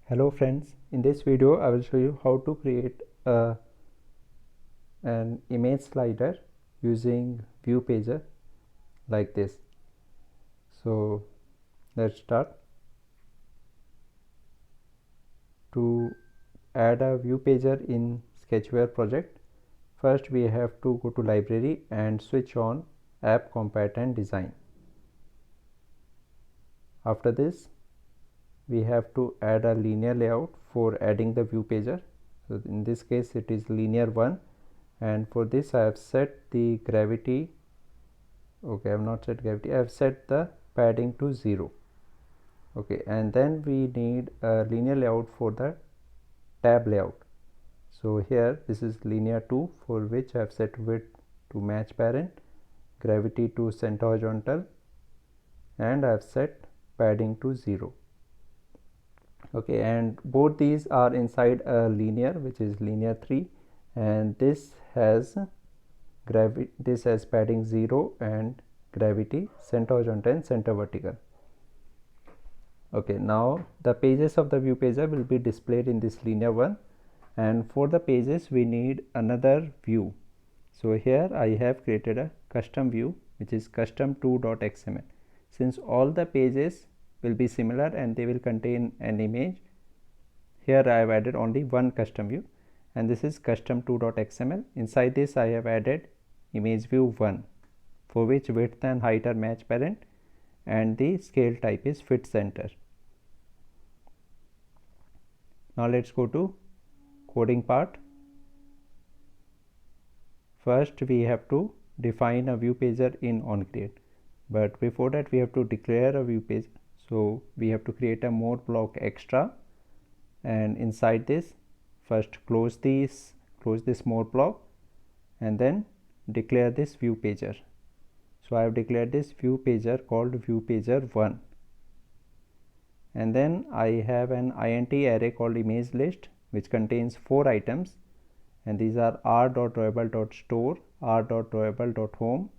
Hello friends, in this video I will show you how to create an image slider using view pager like this. So let's start. To add a view pager in Sketchware project, first we have to go to library and switch on app compat and design. After this we have to add a linear layout for adding the view pager. So in this case it is linear 1, and for this I have set the gravity. Okay, I have not set gravity, I have set the padding to 0. Okay, and then we need a linear layout for the tab layout. So here this is linear 2, for which I have set width to match parent, gravity to center horizontal, and I have set padding to 0. Okay, and both these are inside a linear, which is linear 3, and this has padding 0 and gravity center horizontal and center vertical. Okay, now the pages of the view pager will be displayed in this linear 1, and for the pages we need another view. So here I have created a custom view, which is custom2.xml. Since all the pages will be similar and they will contain an image, here I have added only one custom view, and this is custom2.xml. Inside this I have added image view 1, for which width and height are match parent and the scale type is fit center. Now let's go to coding part. First we have to define a view pager in onCreate, but before that we have to declare a view page. So we have to create a more block extra, and inside this first close this more block and then declare this view pager. So I have declared this view pager called view pager 1, and then I have an int array called image list, which contains 4 items, and these are r.drawable.store, r.drawable.home,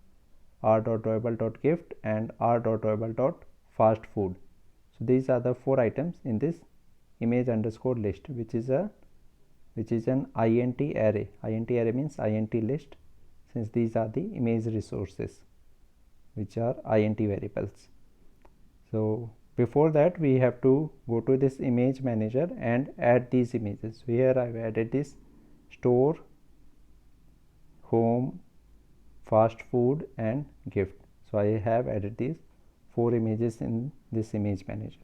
r.drawable.gift, and r.drawable.fastfood. So these are the 4 items in this image underscore list, which is an int array. Int array means int list, since these are the image resources, which are int variables. So before that we have to go to this image manager and add these images. So here I have added this store, home, fast food, and gift. So I have added these 4 images in this image manager.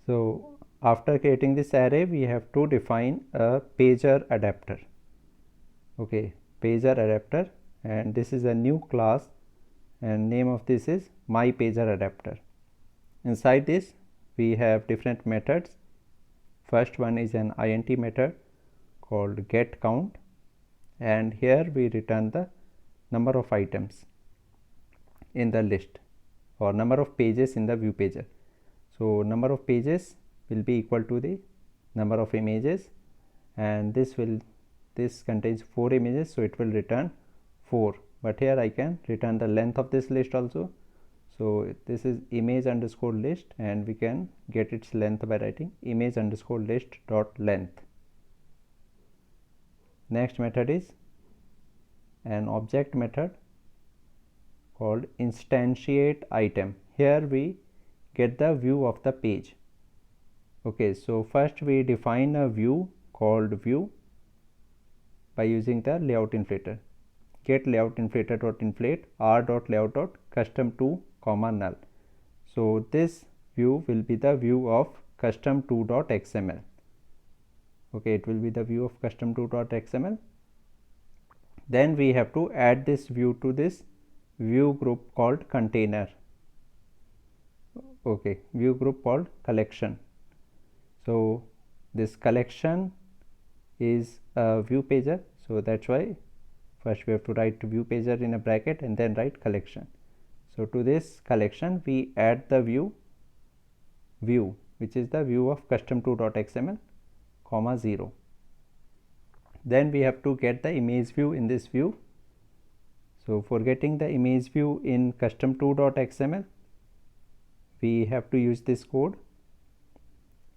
So after creating this array we have to define a pager adapter. Okay, pager adapter, and this is a new class, and name of this is my pager adapter. Inside this we have different methods. First one is an int method called get count, and here we return the number of items in the list or number of pages in the view pager. So number of pages will be equal to the number of images, and this contains 4 images, so it will return 4, but here I can return the length of this list also. So this is image underscore list, and we can get its length by writing image underscore list dot length. Next method is an object method called instantiate item. Here we get the view of the page. Okay, so first we define a view called view by using the layout inflator. Get layout inflator dot inflate r.layout dot custom2 comma null. So this view will be the view of custom2.xml. Okay, it will be the view of custom2.xml. Then we have to add this view to this view group called container. Okay, view group called collection. So this collection is a view pager, so that's why first we have to write view pager in a bracket and then write collection. So to this collection we add the view, which is the view of custom2.xml comma 0. Then we have to get the image view in this view, So for getting the image view in custom2.xml, we have to use this code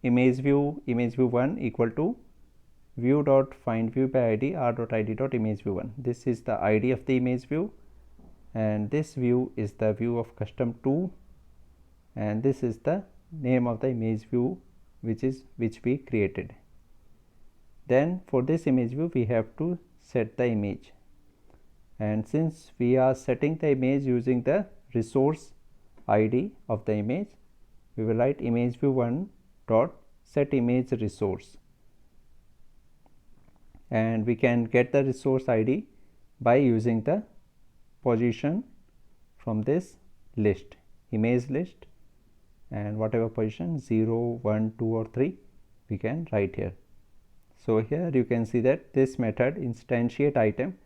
imageview1 equal to view.findViewById r.id.imageview1. This is the ID of the image view, and this view is the view of custom2, and this is the name of the image view which we created. Then for this image view we have to set the image, and since we are setting the image using the resource ID of the image, we will write imageview1 dot set image resource, and we can get the resource ID by using the position from this list, image list, and whatever position 0, 1, 2 or 3 we can write here. So here you can see that this method instantiate item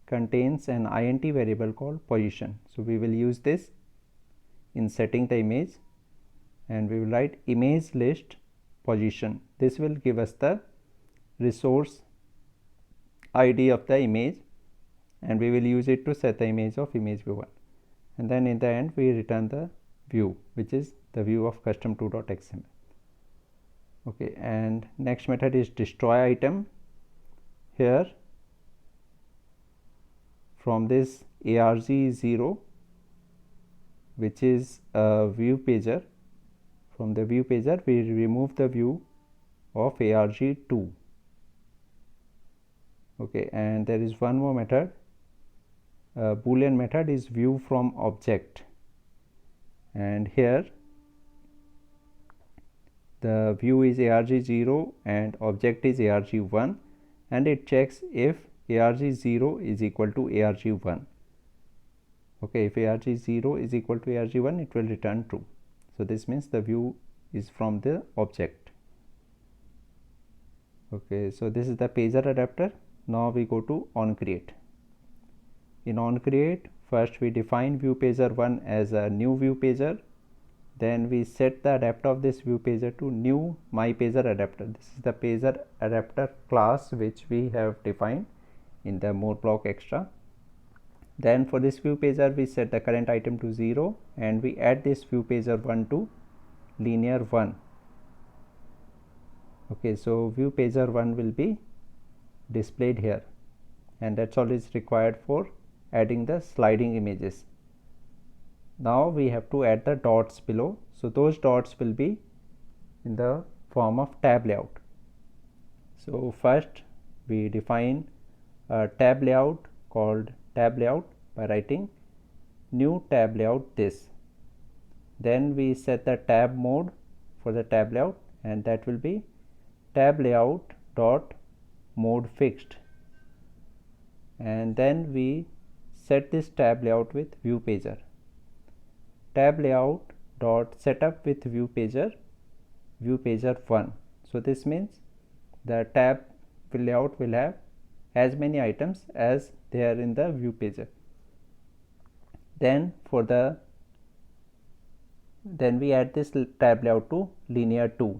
contains an int variable called position. So we will use this in setting the image, and we will write image list position. This will give us the resource ID of the image, and we will use it to set the image of imageview1, and then in the end we return the view, which is the view of custom2.xml. Okay, and next method is destroy item. Here from this arg0, which is a view pager, from the view pager we remove the view of arg2. Okay, and there is one more method, boolean method is view from object, and here the view is arg0 and object is arg1, and it checks if arg0 is equal to arg1. Okay, if arg0 is equal to arg1, it will return true. So this means the view is from the object. Okay, so this is the pager adapter. Now we go to onCreate. In onCreate, first we define viewPager1 as a new viewPager. Then we set the adapter of this viewPager to new myPager adapter. This is the pager adapter class which we have defined in the more block extra. Then for this viewPager we set the current item to 0, and we add this viewPager1 to linear 1. Okay, so viewPager1 will be displayed here, and that's all is required for adding the sliding images. Now we have to add the dots below. So those dots will be in the form of tab layout. So first we define a tab layout called tab layout by writing new tab layout this. Then we set the tab mode for the tab layout, and that will be tab layout dot mode fixed, and then we set this tab layout with view pager. Tab layout dot setup with view pager 1. So this means the tab layout will have as many items as they are in the view pager. Then we add this tab layout to linear 2.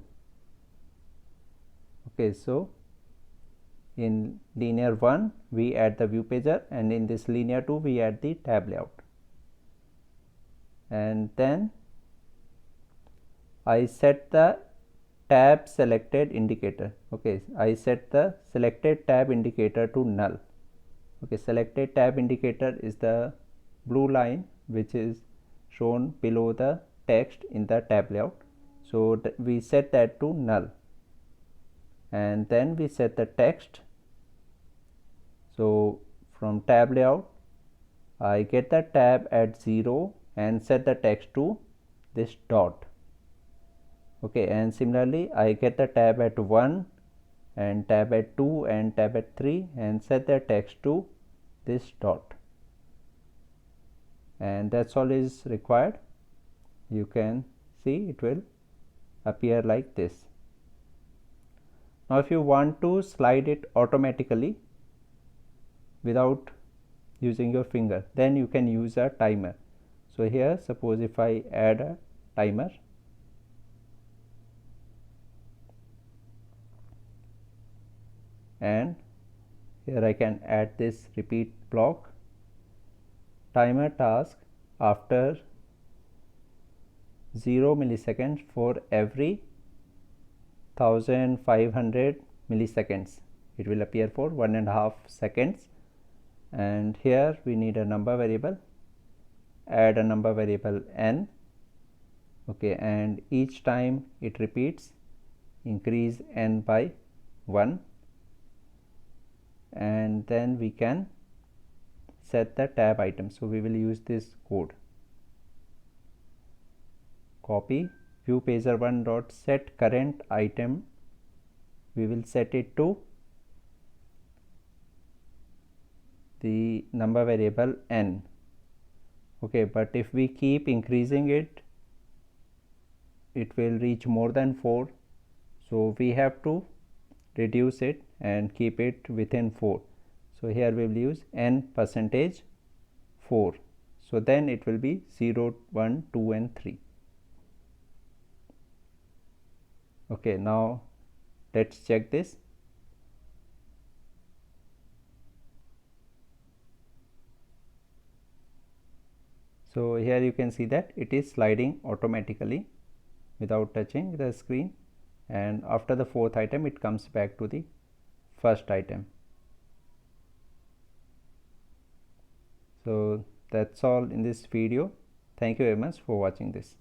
Okay, so in linear 1 we add the view pager, and in this linear 2 we add the tab layout. And then I set the tab selected indicator. Okay, I set the selected tab indicator to null. Okay, selected tab indicator is the blue line which is shown below the text in the tab layout. So we set that to null, and then we set the text. So from tab layout I get the tab at 0 and set the text to this dot. Okay, and similarly I get the tab at 1 and tab at 2 and tab at 3 and set the text to this dot, and that's all is required. You can see it will appear like this. Now if you want to slide it automatically without using your finger, then you can use a timer. So here suppose if I add a timer, and here I can add this repeat block, timer task after 0 milliseconds for every 1500 milliseconds. It will appear for 1.5 seconds, and here we need a number variable. Add a number variable n. Okay, and each time it repeats, increase n by 1, and then we can set the tab item. So we will use this code. Copy viewpager1 dot set current item. We will set it to the number variable n. Okay, but if we keep increasing it, it will reach more than 4, so we have to reduce it and keep it within 4. So here we will use n percentage 4, so then it will be 0, 1, 2 and 3. Okay, now let's check this. So here you can see that it is sliding automatically without touching the screen, and after the 4th item it comes back to the 1st item. So that's all in this video. Thank you very much for watching this.